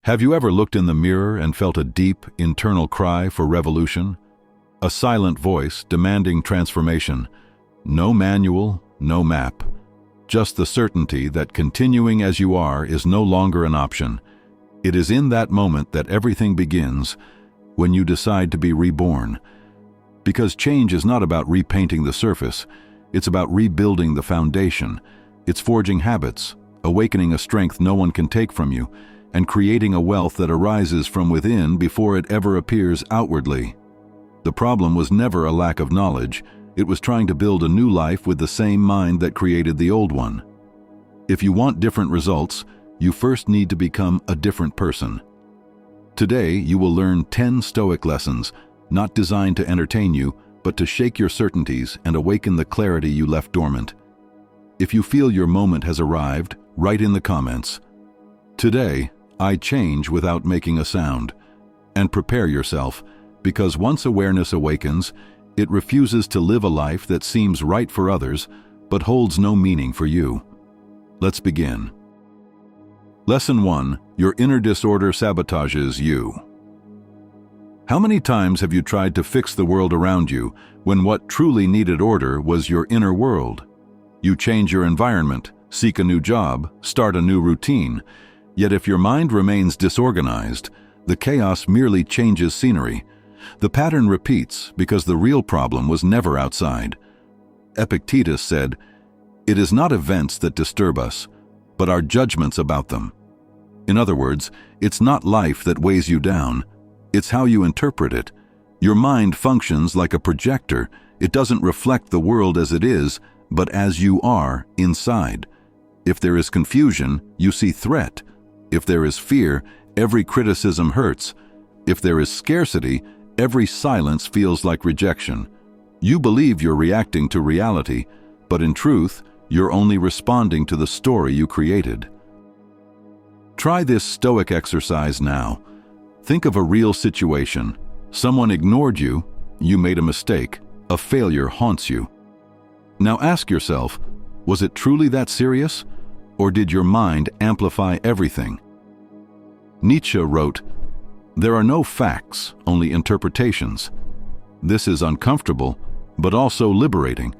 Have you ever looked in the mirror and felt a deep, internal cry for revolution? A silent voice demanding transformation. No manual, no map. Just the certainty that continuing as you are is no longer an option. It is in that moment that everything begins, when you decide to be reborn. Because change is not about repainting the surface, it's about rebuilding the foundation. It's forging habits, awakening a strength no one can take from you, and creating a wealth that arises from within before it ever appears outwardly. The problem was never a lack of knowledge, it was trying to build a new life with the same mind that created the old one. If you want different results, you first need to become a different person. Today, you will learn 10 Stoic lessons, not designed to entertain you, but to shake your certainties and awaken the clarity you left dormant. If you feel your moment has arrived, write in the comments, "Today, I change without making a sound." And prepare yourself, because once awareness awakens, it refuses to live a life that seems right for others, but holds no meaning for you. Let's begin. Lesson 1. Your inner disorder sabotages you. How many times have you tried to fix the world around you when what truly needed order was your inner world? You change your environment, seek a new job, start a new routine, yet if your mind remains disorganized, the chaos merely changes scenery. The pattern repeats because the real problem was never outside. Epictetus said, "It is not events that disturb us, but our judgments about them." In other words, it's not life that weighs you down, it's how you interpret it. Your mind functions like a projector. It doesn't reflect the world as it is, but as you are inside. If there is confusion, you see threat. If there is fear, every criticism hurts. If there is scarcity, every silence feels like rejection. You believe you're reacting to reality, but in truth, you're only responding to the story you created. Try this Stoic exercise now. Think of a real situation. Someone ignored you, you made a mistake, a failure haunts you. Now ask yourself, was it truly that serious? Or did your mind amplify everything? Nietzsche wrote, "There are no facts, only interpretations." This is uncomfortable, but also liberating.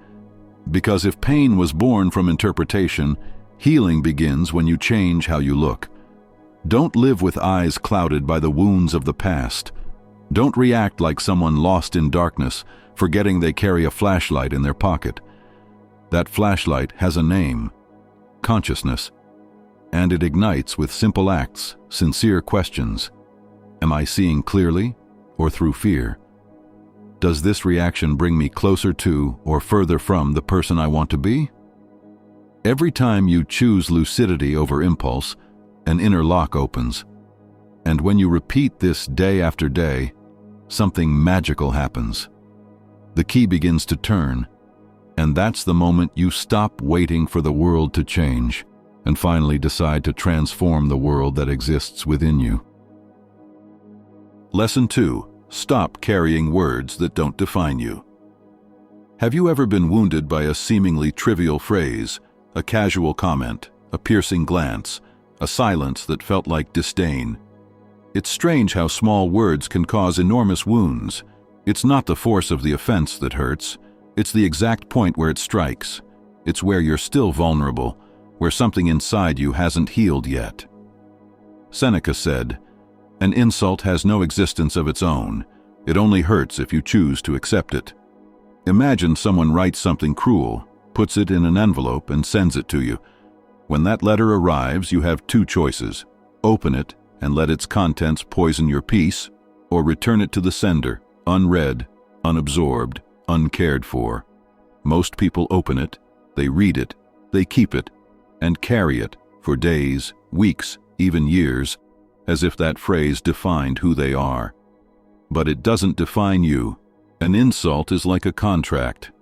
Because if pain was born from interpretation, healing begins when you change how you look. Don't live with eyes clouded by the wounds of the past. Don't react like someone lost in darkness, forgetting they carry a flashlight in their pocket. That flashlight has a name, consciousness, and it ignites with simple acts, sincere questions. Am I seeing clearly or through fear? Does this reaction bring me closer to or further from the person I want to be? Every time you choose lucidity over impulse, an inner lock opens. And when you repeat this day after day, something magical happens. The key begins to turn, and that's the moment you stop waiting for the world to change and finally decide to transform the world that exists within you. Lesson 2. Stop carrying words that don't define you. Have you ever been wounded by a seemingly trivial phrase, a casual comment, a piercing glance, a silence that felt like disdain? It's strange how small words can cause enormous wounds. It's not the force of the offense that hurts, it's the exact point where it strikes. It's where you're still vulnerable, where something inside you hasn't healed yet. Seneca said, "An insult has no existence of its own. It only hurts if you choose to accept it." Imagine someone writes something cruel, puts it in an envelope, and sends it to you. When that letter arrives, you have two choices: open it and let its contents poison your peace, or return it to the sender, unread, unabsorbed, uncared for. Most people open it, they read it, they keep it, and carry it for days, weeks, even years, as if that phrase defined who they are. But it doesn't define you. An insult is like a contract.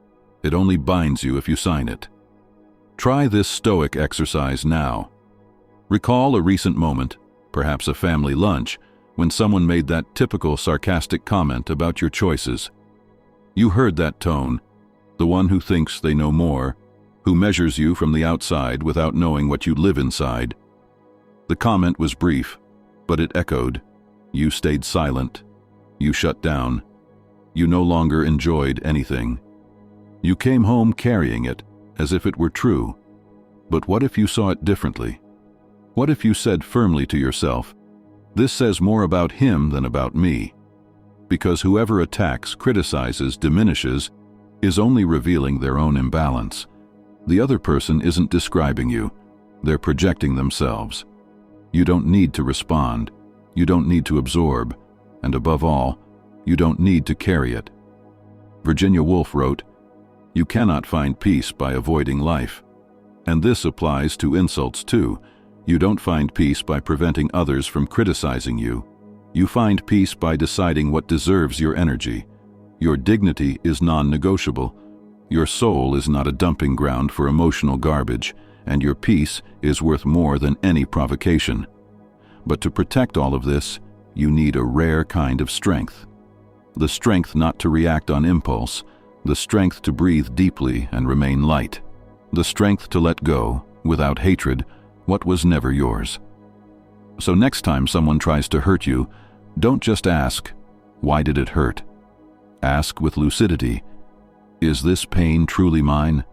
It only binds you if you sign it. Try this Stoic exercise now. Recall a recent moment, perhaps a family lunch, when someone made that typical sarcastic comment about your choices. You heard that tone, the one who thinks they know more, who measures you from the outside without knowing what you live inside. The comment was brief, But it echoed. You stayed silent. You shut down. You no longer enjoyed anything. You came home carrying it, as if it were true. But what if you saw it differently? What if you said firmly to yourself, "This says more about him than about me"? Because whoever attacks, criticizes, diminishes, is only revealing their own imbalance. The other person isn't describing you. They're projecting themselves. You don't need to respond. You don't need to absorb. And above all, you don't need to carry it. Virginia Woolf wrote, "You cannot find peace by avoiding life." And this applies to insults too. You don't find peace by preventing others from criticizing you. You find peace by deciding what deserves your energy. Your dignity is non-negotiable. Your soul is not a dumping ground for emotional garbage, and your peace is worth more than any provocation. But to protect all of this, you need a rare kind of strength. The strength not to react on impulse, the strength to breathe deeply and remain light, the strength to let go, without hatred, what was never yours. So next time someone tries to hurt you, don't just ask, "Why did it hurt?" Ask with lucidity, "Is this pain truly mine?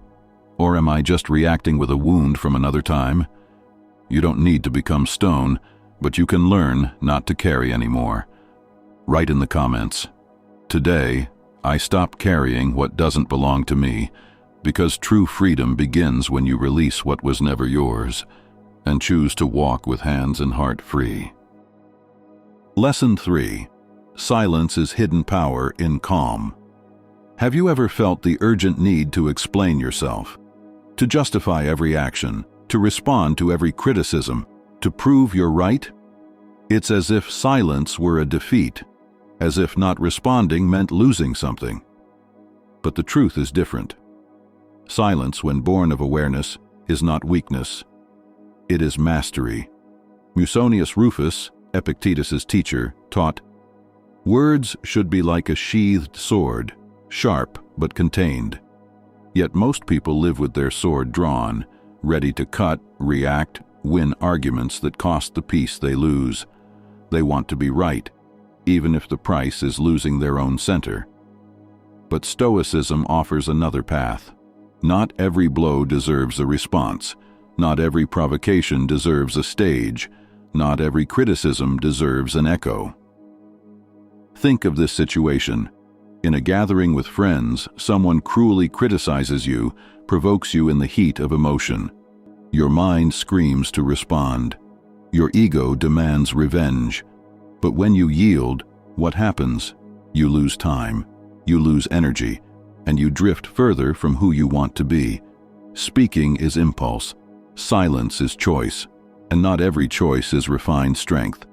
Or am I just reacting with a wound from another time?" You don't need to become stone, but you can learn not to carry anymore. Write in the comments, "Today, I stop carrying what doesn't belong to me, because true freedom begins when you release what was never yours, and choose to walk with hands and heart free." Lesson 3. Silence is hidden power in calm. Have you ever felt the urgent need to explain yourself? To justify every action, to respond to every criticism, to prove you're right? It's as if silence were a defeat, as if not responding meant losing something. But the truth is different. Silence, when born of awareness, is not weakness. It is mastery. Musonius Rufus, Epictetus' teacher, taught, "Words should be like a sheathed sword, sharp but contained." Yet most people live with their sword drawn, ready to cut, react, win arguments that cost the peace they lose. They want to be right, even if the price is losing their own center. But Stoicism offers another path. Not every blow deserves a response. Not every provocation deserves a stage. Not every criticism deserves an echo. Think of this situation. In a gathering with friends, someone cruelly criticizes you, provokes you in the heat of emotion. Your mind screams to respond. Your ego demands revenge. But when you yield, what happens? You lose time, you lose energy, and you drift further from who you want to be. Speaking is impulse. Silence is choice, and not every choice is refined strength.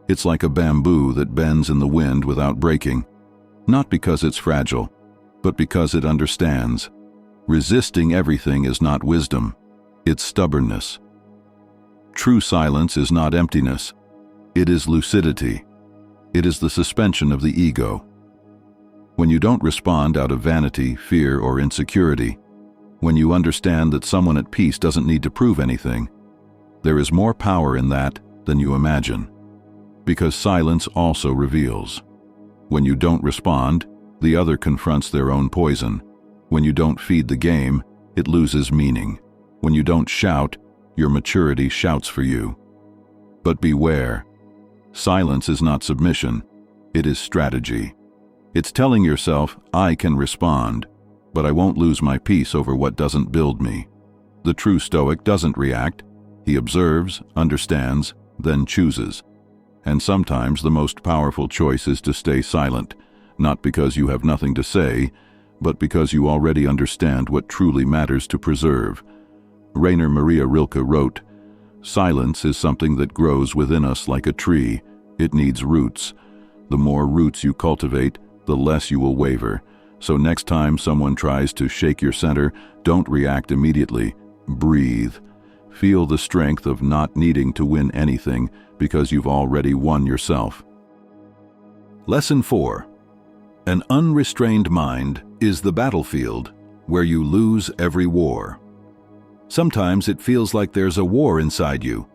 It's like a bamboo that bends in the wind without breaking, not because it's fragile, but because it understands. Resisting everything is not wisdom, it's stubbornness. True silence is not emptiness, it is lucidity. It is the suspension of the ego. When you don't respond out of vanity, fear, or insecurity, when you understand that someone at peace doesn't need to prove anything, there is more power in that than you imagine. Because silence also reveals. When you don't respond, the other confronts their own poison. When you don't feed the game, it loses meaning. When you don't shout, your maturity shouts for you. But beware. Silence is not submission. It is strategy. It's telling yourself, "I can respond, but I won't lose my peace over what doesn't build me." The true Stoic doesn't react. He observes, understands, then chooses. And sometimes the most powerful choice is to stay silent, not because you have nothing to say, but because you already understand what truly matters to preserve. Rainer Maria Rilke wrote, "Silence is something that grows within us like a tree. It needs roots. The more roots you cultivate, the less you will waver. So next time someone tries to shake your center, don't react immediately. Breathe. Feel the strength of not needing to win anything because you've already won yourself." Lesson 4. An unrestrained mind is the battlefield where you lose every war. Sometimes it feels like there's a war inside you.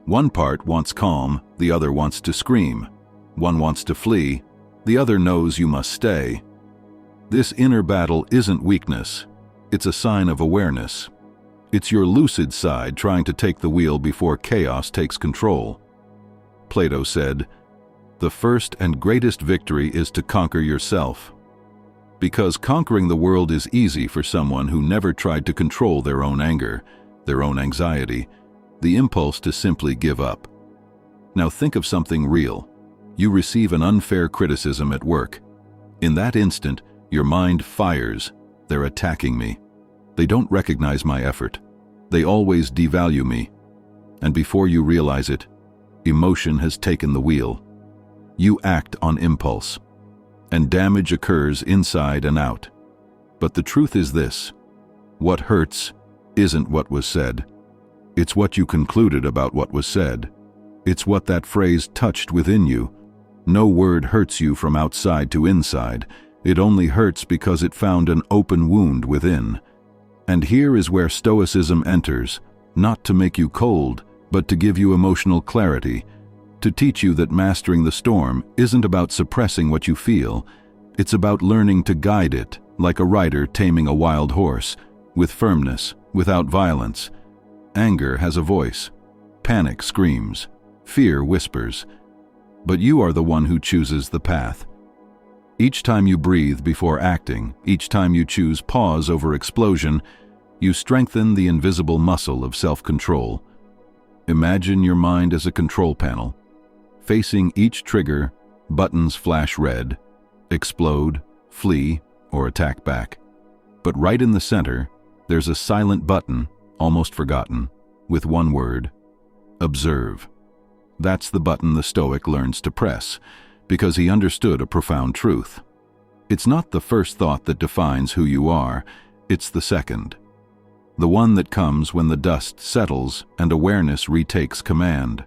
One part wants calm, the other wants to scream. One wants to flee, the other knows you must stay. This inner battle isn't weakness, it's a sign of awareness. It's your lucid side trying to take the wheel before chaos takes control. Plato said, "The first and greatest victory is to conquer yourself." Because conquering the world is easy for someone who never tried to control their own anger, their own anxiety, the impulse to simply give up. Now think of something real. You receive an unfair criticism at work. In that instant, your mind fires. They're attacking me. They don't recognize my effort. They always devalue me. And before you realize it, emotion has taken the wheel. You act on impulse, and damage occurs inside and out. But the truth is this: what hurts isn't what was said. It's what you concluded about what was said. It's what that phrase touched within you. No word hurts you from outside to inside. It only hurts because it found an open wound within. And here is where Stoicism enters, not to make you cold, but to give you emotional clarity, to teach you that mastering the storm isn't about suppressing what you feel. It's about learning to guide it, like a rider taming a wild horse, with firmness, without violence. Anger has a voice. Panic screams. Fear whispers. But you are the one who chooses the path. Each time you breathe before acting, each time you choose pause over explosion, you strengthen the invisible muscle of self-control. Imagine your mind as a control panel. Facing each trigger, buttons flash red, explode, flee, or attack back. But right in the center, there's a silent button, almost forgotten, with one word: observe. That's the button the Stoic learns to press, because he understood a profound truth. It's not the first thought that defines who you are, it's the second. The one that comes when the dust settles and awareness retakes command.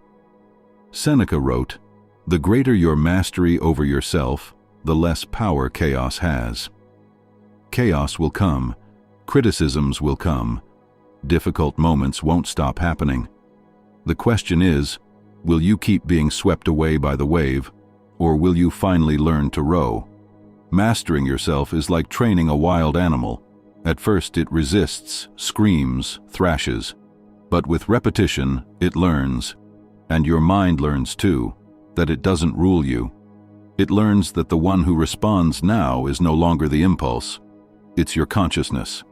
Seneca wrote, "The greater your mastery over yourself, the less power chaos has." Chaos will come, criticisms will come, difficult moments won't stop happening. The question is, will you keep being swept away by the wave, or will you finally learn to row? Mastering yourself is like training a wild animal. At first it resists, screams, thrashes. But with repetition, it learns. And your mind learns too, that it doesn't rule you. It learns that the one who responds now is no longer the impulse. It's your consciousness.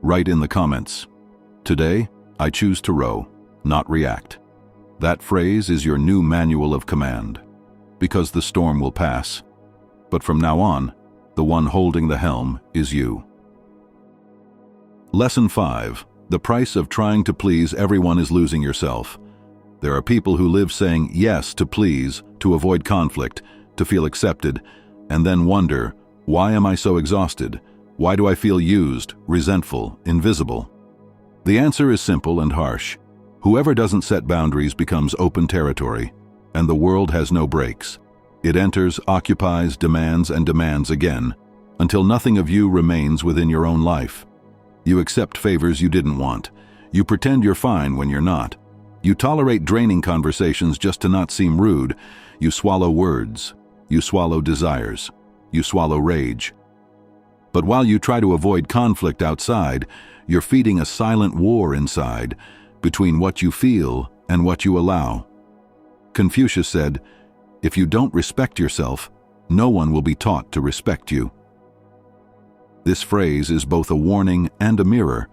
Write in the comments, "Today, I choose to row, not react." That phrase is your new manual of command. Because the storm will pass. But from now on, the one holding the helm is you. Lesson 5. The price of trying to please everyone is losing yourself. There are people who live saying yes to please, to avoid conflict, to feel accepted, and then wonder, why am I so exhausted? Why do I feel used, resentful, invisible? The answer is simple and harsh. Whoever doesn't set boundaries becomes open territory, and the world has no brakes. It enters, occupies, demands, and demands again, until nothing of you remains within your own life. You accept favors you didn't want. You pretend you're fine when you're not. You tolerate draining conversations just to not seem rude. You swallow words. You swallow desires. You swallow rage. But while you try to avoid conflict outside, you're feeding a silent war inside, between what you feel and what you allow. Confucius said, "If you don't respect yourself, no one will be taught to respect you." This phrase is both a warning and a mirror.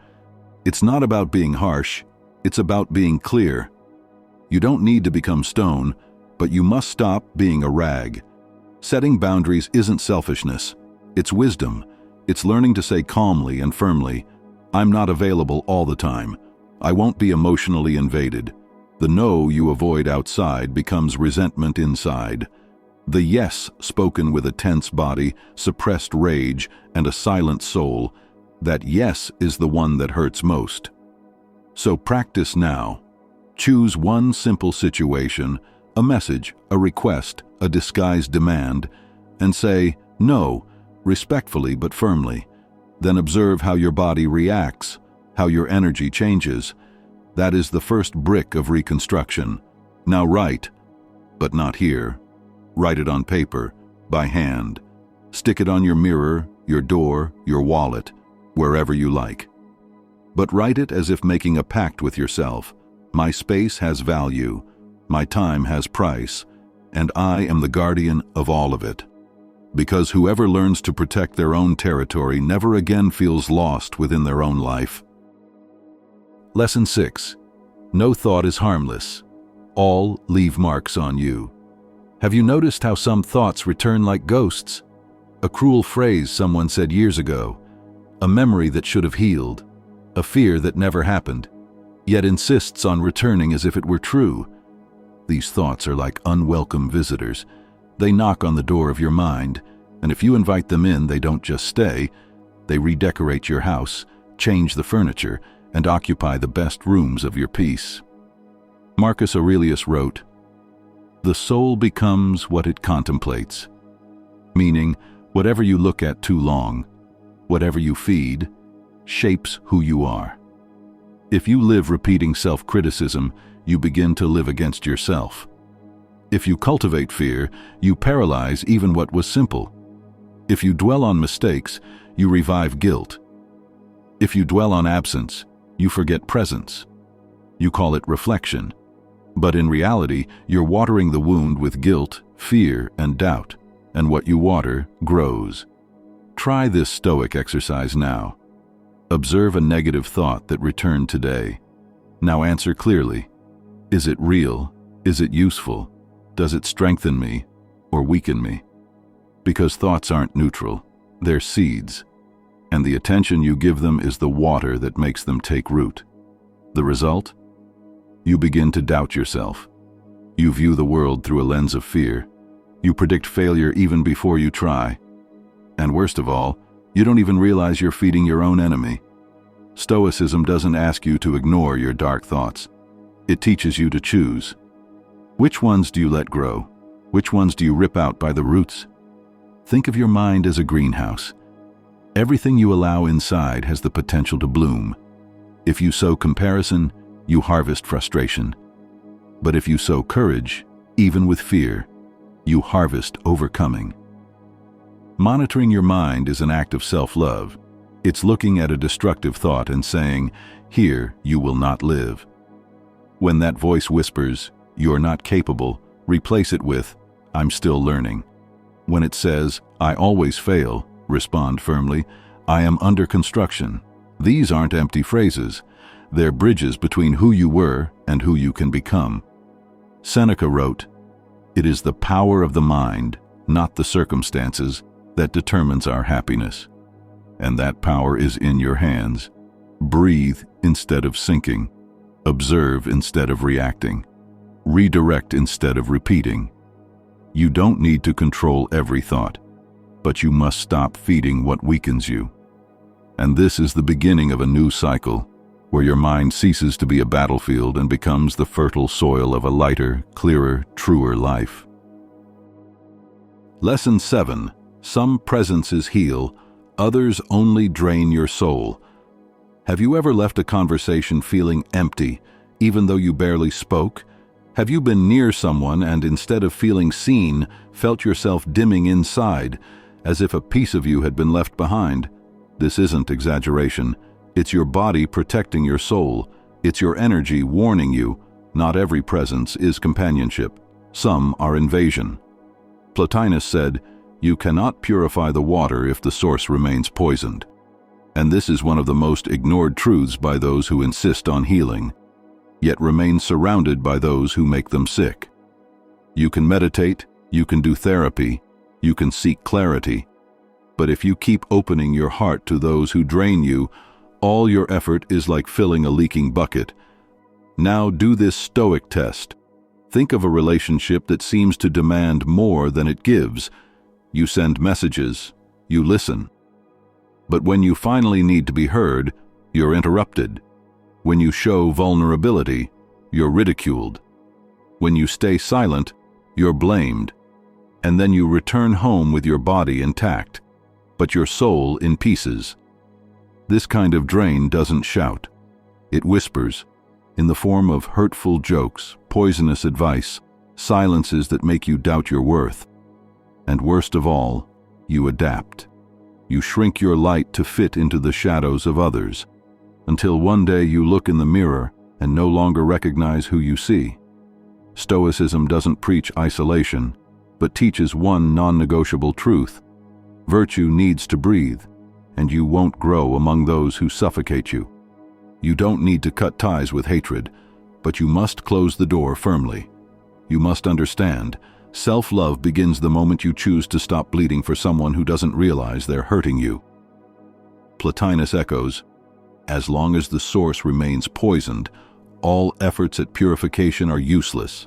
It's not about being harsh, it's about being clear. You don't need to become stone, but you must stop being a rag. Setting boundaries isn't selfishness, it's wisdom. It's learning to say calmly and firmly, "I'm not available all the time. I won't be emotionally invaded." The no you avoid outside becomes resentment inside. The yes spoken with a tense body, suppressed rage, and a silent soul, that yes is the one that hurts most. So practice now. Choose one simple situation, a message, a request, a disguised demand, and say no, respectfully but firmly. Then observe how your body reacts, how your energy changes. That is the first brick of reconstruction. Now write, but not here. Write it on paper, by hand. Stick it on your mirror, your door, your wallet, wherever you like. But write it as if making a pact with yourself. My space has value, my time has price, and I am the guardian of all of it. Because whoever learns to protect their own territory never again feels lost within their own life. Lesson 6. No thought is harmless. All leave marks on you. Have you noticed how some thoughts return like ghosts? A cruel phrase someone said years ago, a memory that should have healed, a fear that never happened, yet insists on returning as if it were true. These thoughts are like unwelcome visitors. They knock on the door of your mind, and if you invite them in, they don't just stay. They redecorate your house, change the furniture, and occupy the best rooms of your peace. Marcus Aurelius wrote, "The soul becomes what it contemplates," meaning whatever you look at too long, whatever you feed, shapes who you are. If you live repeating self-criticism, you begin to live against yourself. If you cultivate fear, you paralyze even what was simple. If you dwell on mistakes, you revive guilt. If you dwell on absence, you forget presence. You call it reflection. But in reality, you're watering the wound with guilt, fear, and doubt, and what you water grows. Try this Stoic exercise now. Observe a negative thought that returned today. Now answer clearly. Is it real? Is it useful? Does it strengthen me or weaken me? Because thoughts aren't neutral, they're seeds, and the attention you give them is the water that makes them take root. The result? You begin to doubt yourself. You view the world through a lens of fear. You predict failure even before you try. And worst of all, you don't even realize you're feeding your own enemy. Stoicism doesn't ask you to ignore your dark thoughts. It teaches you to choose. Which ones do you let grow? Which ones do you rip out by the roots? Think of your mind as a greenhouse. Everything you allow inside has the potential to bloom. If you sow comparison, you harvest frustration. But if you sow courage, even with fear, you harvest overcoming. Monitoring your mind is an act of self-love. It's looking at a destructive thought and saying, "Here you will not live." When that voice whispers, "You're not capable," replace it with, "I'm still learning." When it says, "I always fail," respond firmly, "I am under construction." These aren't empty phrases. They're bridges between who you were and who you can become. Seneca wrote, "It is the power of the mind, not the circumstances, that determines our happiness." And that power is in your hands. Breathe instead of sinking. Observe instead of reacting. Redirect instead of repeating. You don't need to control every thought, but you must stop feeding what weakens you. And this is the beginning of a new cycle, where your mind ceases to be a battlefield and becomes the fertile soil of a lighter, clearer, truer life. Lesson 7. Some presences heal, others only drain your soul. Have you ever left a conversation feeling empty, even though you barely spoke? Have you been near someone and instead of feeling seen, felt yourself dimming inside, as if a piece of you had been left behind? This isn't exaggeration. It's your body protecting your soul. It's your energy warning you, not every presence is companionship. Some are invasion. Plotinus said, "You cannot purify the water if the source remains poisoned." And this is one of the most ignored truths by those who insist on healing, yet remain surrounded by those who make them sick. You can meditate, you can do therapy, you can seek clarity, but if you keep opening your heart to those who drain you, all your effort is like filling a leaking bucket. Now do this Stoic test. Think of a relationship that seems to demand more than it gives. You send messages, you listen. But when you finally need to be heard, you're interrupted. When you show vulnerability, you're ridiculed. When you stay silent, you're blamed. And then you return home with your body intact, but your soul in pieces. This kind of drain doesn't shout. It whispers. in the form of hurtful jokes, poisonous advice, silences that make you doubt your worth. And worst of all, you adapt. You shrink your light to fit into the shadows of others, until one day you look in the mirror and no longer recognize who you see. Stoicism doesn't preach isolation, but teaches one non-negotiable truth. Virtue needs to breathe, and you won't grow among those who suffocate you. You don't need to cut ties with hatred, but you must close the door firmly. You must understand, self-love begins the moment you choose to stop bleeding for someone who doesn't realize they're hurting you. Plotinus echoes, "As long as the source remains poisoned, all efforts at purification are useless."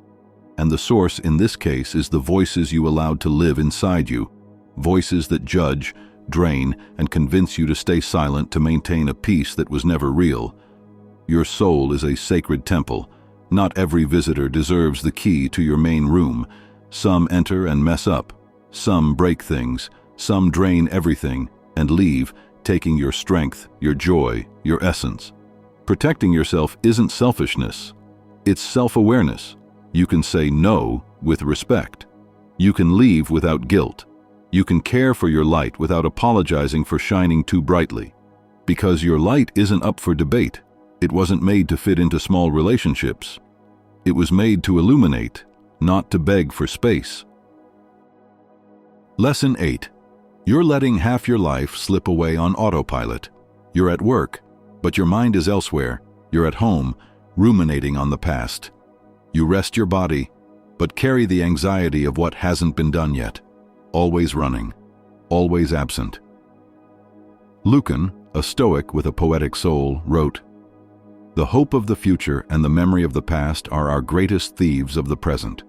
And the source in this case is the voices you allowed to live inside you, voices that judge, drain, and convince you to stay silent to maintain a peace that was never real. Your soul is a sacred temple. Not every visitor deserves the key to your main room. Some enter and mess up. Some break things. Some drain everything and leave, taking your strength, your joy, your essence. Protecting yourself isn't selfishness. It's self-awareness. You can say no with respect. You can leave without guilt. You can care for your light without apologizing for shining too brightly. Because your light isn't up for debate. It wasn't made to fit into small relationships. It was made to illuminate, not to beg for space. Lesson 8. You're letting half your life slip away on autopilot. You're at work, but your mind is elsewhere. You're at home, ruminating on the past. You rest your body, but carry the anxiety of what hasn't been done yet. Always running, always absent. Lucan, a Stoic with a poetic soul, wrote, "The hope of the future and the memory of the past are our greatest thieves of the present.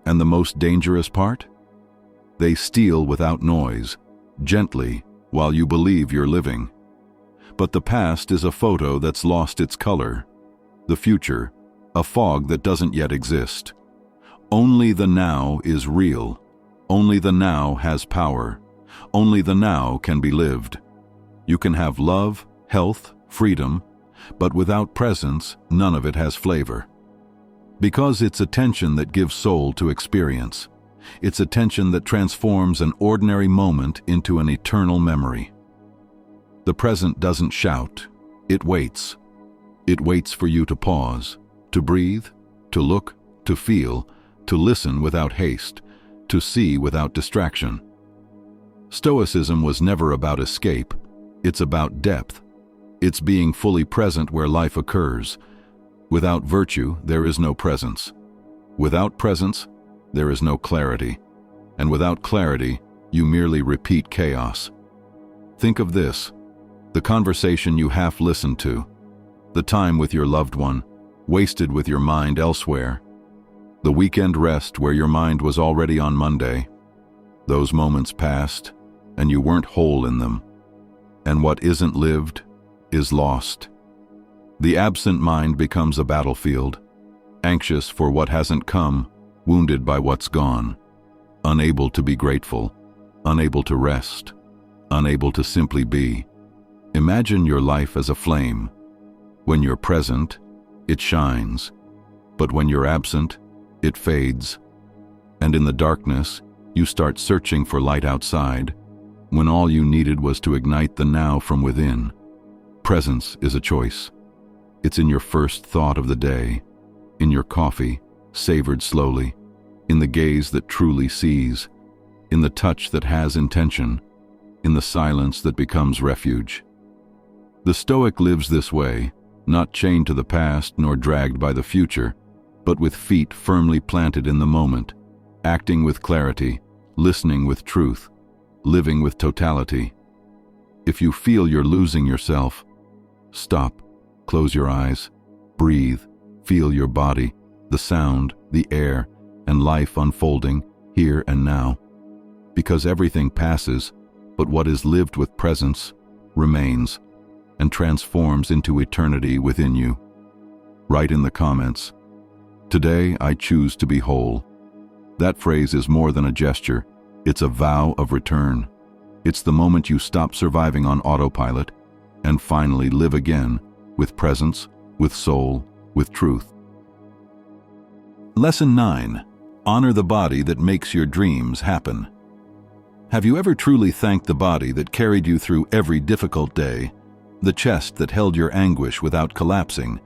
And the most dangerous part? They steal without noise, gently, while you believe you're living. But the past is a photo that's lost its color. The future, a fog that doesn't yet exist. Only the now is real. Only the now has power. Only the now can be lived. You can have love, health, freedom, but without presence, none of it has flavor. Because it's attention that gives soul to experience. It's attention that transforms an ordinary moment into an eternal memory. The present doesn't shout. It waits. It waits for you to pause, to breathe, to look, to feel, to listen without haste, to see without distraction. Stoicism was never about escape. It's about depth. It's being fully present where life occurs. Without virtue, there is no presence. Without presence, there is no clarity. And without clarity, you merely repeat chaos. Think of this: the conversation you half listened to, the time with your loved one, wasted with your mind elsewhere, the weekend rest where your mind was already on Monday. Those moments passed, and you weren't whole in them. And what isn't lived is lost. The absent mind becomes a battlefield, anxious for what hasn't come, wounded by what's gone, unable to be grateful, unable to rest, unable to simply be. Imagine your life as a flame. When you're present, it shines, but when you're absent, it fades. And in the darkness, you start searching for light outside, when all you needed was to ignite the now from within. Presence is a choice. It's in your first thought of the day, in your coffee, savored slowly, in the gaze that truly sees, in the touch that has intention, in the silence that becomes refuge. The Stoic lives this way, not chained to the past nor dragged by the future, but with feet firmly planted in the moment, acting with clarity, listening with truth, living with totality. If you feel you're losing yourself, stop, close your eyes, breathe, feel your body, the sound, the air, and life unfolding here and now. Because everything passes, but what is lived with presence remains and transforms into eternity within you. Write in the comments, "Today I choose to be whole." That phrase is more than a gesture. It's a vow of return. It's the moment you stop surviving on autopilot and finally live again with presence, with soul, with truth. Lesson 9. Honor the body that makes your dreams happen. Have you ever truly thanked the body that carried you through every difficult day? The chest that held your anguish without collapsing?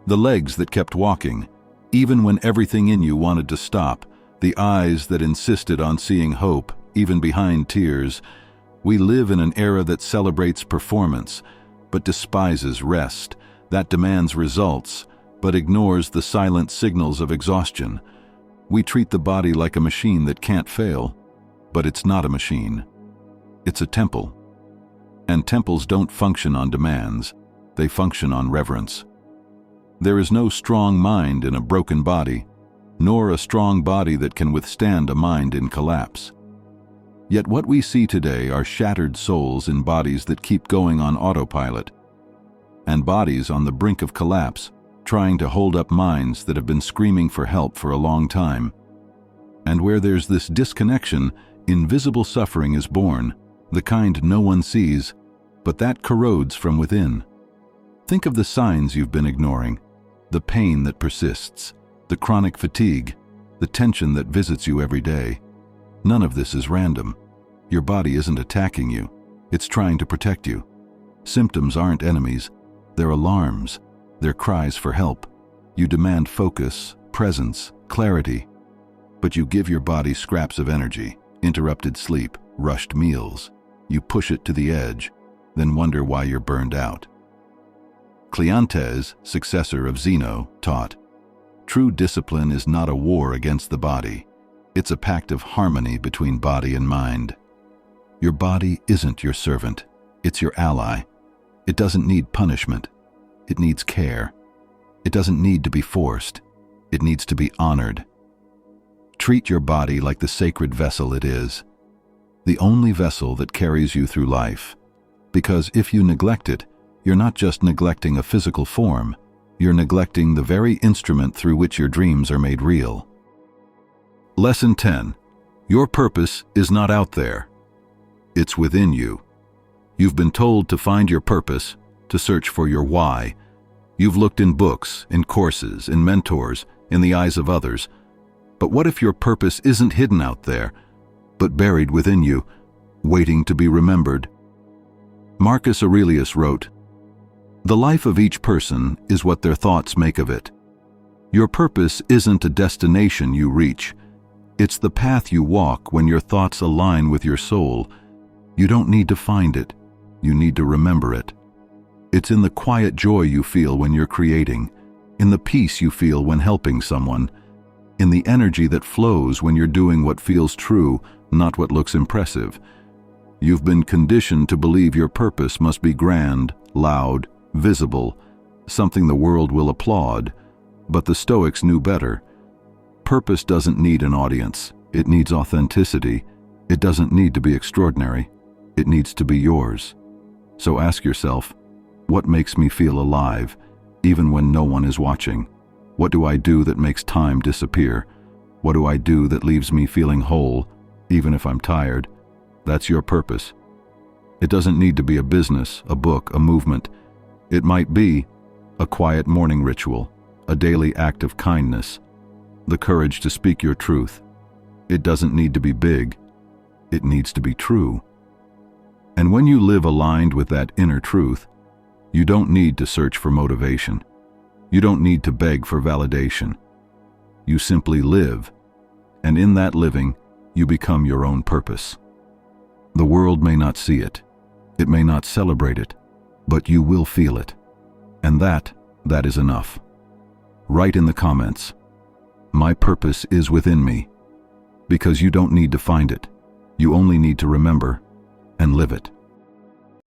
The legs that kept walking, even when everything in you wanted to stop? The eyes that insisted on seeing hope, even behind tears? We live in an era that celebrates performance, but despises rest, that demands results, but ignores the silent signals of exhaustion. We treat the body like a machine that can't fail, but it's not a machine. It's a temple. And temples don't function on demands, they function on reverence. There is no strong mind in a broken body, nor a strong body that can withstand a mind in collapse. Yet what we see today are shattered souls in bodies that keep going on autopilot, and bodies on the brink of collapse, trying to hold up minds that have been screaming for help for a long time. And where there's this disconnection, invisible suffering is born, the kind no one sees, but that corrodes from within. Think of the signs you've been ignoring, the pain that persists, the chronic fatigue, the tension that visits you every day. None of this is random. Your body isn't attacking you, it's trying to protect you. Symptoms aren't enemies, they're alarms, they're cries for help. You demand focus, presence, clarity, but you give your body scraps of energy, interrupted sleep, rushed meals. You push it to the edge, then wonder why you're burned out. Cleanthes, successor of Zeno, taught, "True discipline is not a war against the body. It's a pact of harmony between body and mind." Your body isn't your servant, it's your ally. It doesn't need punishment, it needs care. It doesn't need to be forced, it needs to be honored. Treat your body like the sacred vessel it is, the only vessel that carries you through life. Because if you neglect it, you're not just neglecting a physical form, you're neglecting the very instrument through which your dreams are made real. Lesson 10. Your purpose is not out there. It's within you. You've been told to find your purpose, to search for your why. You've looked in books, in courses, in mentors, in the eyes of others. But what if your purpose isn't hidden out there, but buried within you, waiting to be remembered? Marcus Aurelius wrote, "The life of each person is what their thoughts make of it." Your purpose isn't a destination you reach. It's the path you walk when your thoughts align with your soul. You don't need to find it. You need to remember it. It's in the quiet joy you feel when you're creating, in the peace you feel when helping someone, in the energy that flows when you're doing what feels true, not what looks impressive. You've been conditioned to believe your purpose must be grand, loud, visible, something the world will applaud. But the Stoics knew better. Purpose doesn't need an audience. It needs authenticity. It doesn't need to be extraordinary. It needs to be yours. So ask yourself, what makes me feel alive, even when no one is watching? What do I do that makes time disappear? What do I do that leaves me feeling whole, even if I'm tired? That's your purpose. It doesn't need to be a business, a book, a movement. It might be a quiet morning ritual, a daily act of kindness, the courage to speak your truth. It doesn't need to be big. It needs to be true. And when you live aligned with that inner truth, you don't need to search for motivation. You don't need to beg for validation. You simply live, and in that living, you become your own purpose. The world may not see it. It may not celebrate it, but you will feel it. And that is enough. Write in the comments, "My purpose is within me," because you don't need to find it. You only need to remember and live it.